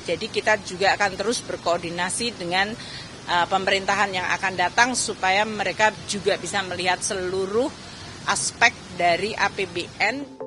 Jadi kita juga akan terus berkoordinasi dengan pemerintahan yang akan datang supaya mereka juga bisa melihat seluruh aspek dari APBN.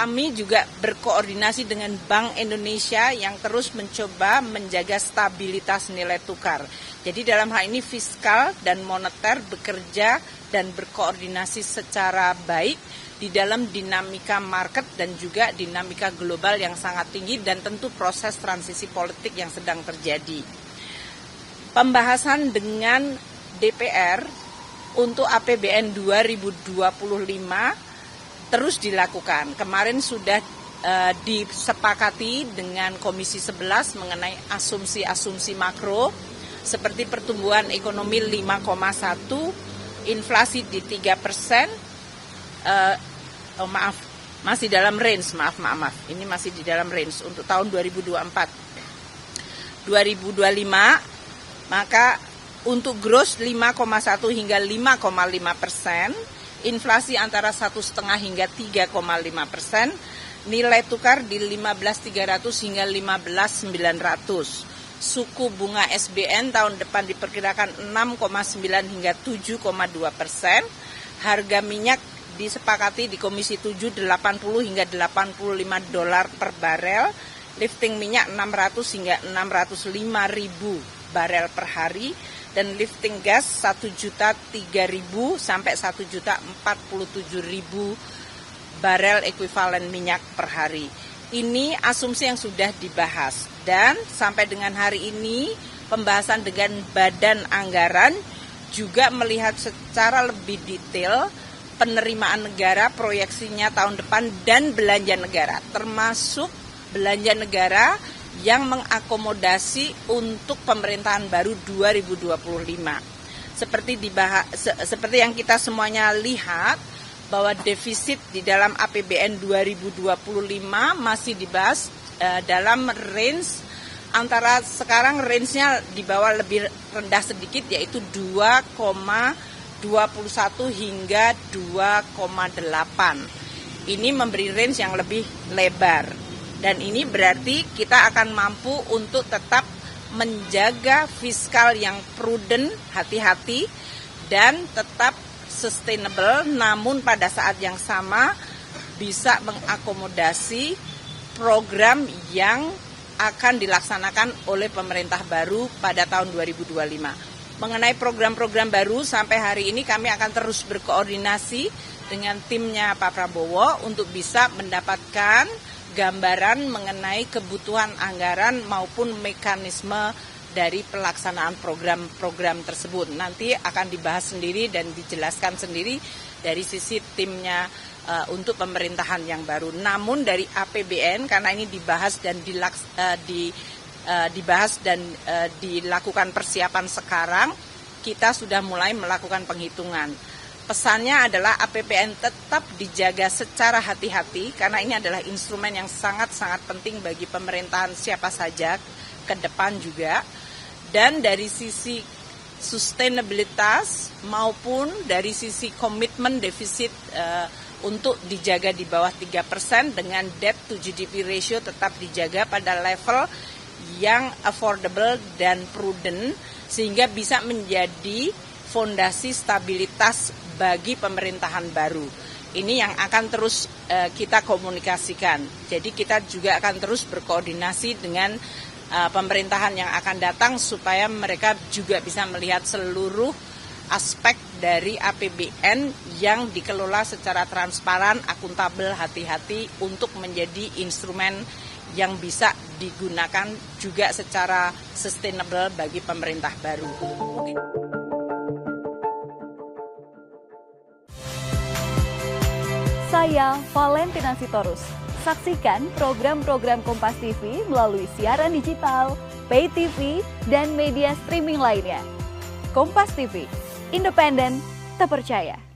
Kami juga berkoordinasi dengan Bank Indonesia yang terus mencoba menjaga stabilitas nilai tukar. Jadi dalam hal ini fiskal dan moneter bekerja dan berkoordinasi secara baik di dalam dinamika market dan juga dinamika global yang sangat tinggi dan tentu proses transisi politik yang sedang terjadi. Pembahasan dengan DPR untuk APBN 2025 terus dilakukan. Kemarin sudah disepakati dengan Komisi 11 mengenai asumsi-asumsi makro seperti pertumbuhan ekonomi 5,1, inflasi di 3%, masih dalam range, maaf, ini masih di dalam range untuk tahun 2024. 2025, maka untuk gross 5,1 hingga 5,5%, inflasi antara 1,5 hingga 3,5%, nilai tukar di 15.300 hingga 15.900. Suku bunga SBN tahun depan diperkirakan 6,9 hingga 7,2%. Harga minyak disepakati di Komisi 7 80 hingga 85 dolar per barel. Lifting minyak 600 hingga 605 ribu barel per hari. Dan lifting gas 1.003.000 sampai 1.047.000 barel ekuivalen minyak per hari. Ini asumsi yang sudah dibahas dan sampai dengan hari ini pembahasan dengan Badan Anggaran juga melihat secara lebih detail penerimaan negara proyeksinya tahun depan dan belanja negara, termasuk belanja negara yang mengakomodasi untuk pemerintahan baru 2025. Seperti yang kita semuanya lihat bahwa defisit di dalam APBN 2025 masih dibahas dalam range antara sekarang range-nya di bawah lebih rendah sedikit yaitu 2,21 hingga 2,8. Ini memberi range yang lebih lebar. Dan ini berarti kita akan mampu untuk tetap menjaga fiskal yang prudent, hati-hati, dan tetap sustainable, namun pada saat yang sama bisa mengakomodasi program yang akan dilaksanakan oleh pemerintah baru pada tahun 2025. Mengenai program-program baru, sampai hari ini kami akan terus berkoordinasi dengan timnya Pak Prabowo untuk bisa mendapatkan gambaran mengenai kebutuhan anggaran maupun mekanisme dari pelaksanaan program-program tersebut. Nanti akan dibahas sendiri dan dijelaskan sendiri dari sisi timnya untuk pemerintahan yang baru. Namun dari APBN karena ini dibahas dan dilakukan persiapan sekarang, kita sudah mulai melakukan penghitungan. Pesannya adalah APBN tetap dijaga secara hati-hati karena ini adalah instrumen yang sangat-sangat penting bagi pemerintahan siapa saja ke depan juga. Dan dari sisi sustainabilitas maupun dari sisi komitmen defisit untuk dijaga di bawah 3% dengan debt to GDP ratio tetap dijaga pada level yang affordable dan prudent sehingga bisa menjadi fondasi stabilitas bagi pemerintahan baru. Ini yang akan terus kita komunikasikan. Jadi kita juga akan terus berkoordinasi dengan pemerintahan yang akan datang supaya mereka juga bisa melihat seluruh aspek dari APBN yang dikelola secara transparan, akuntabel, hati-hati untuk menjadi instrumen yang bisa digunakan juga secara sustainable bagi pemerintah baru. Saya Valentina Sitorus. Saksikan program-program Kompas TV melalui siaran digital, pay TV, dan media streaming lainnya. Kompas TV, independen, terpercaya.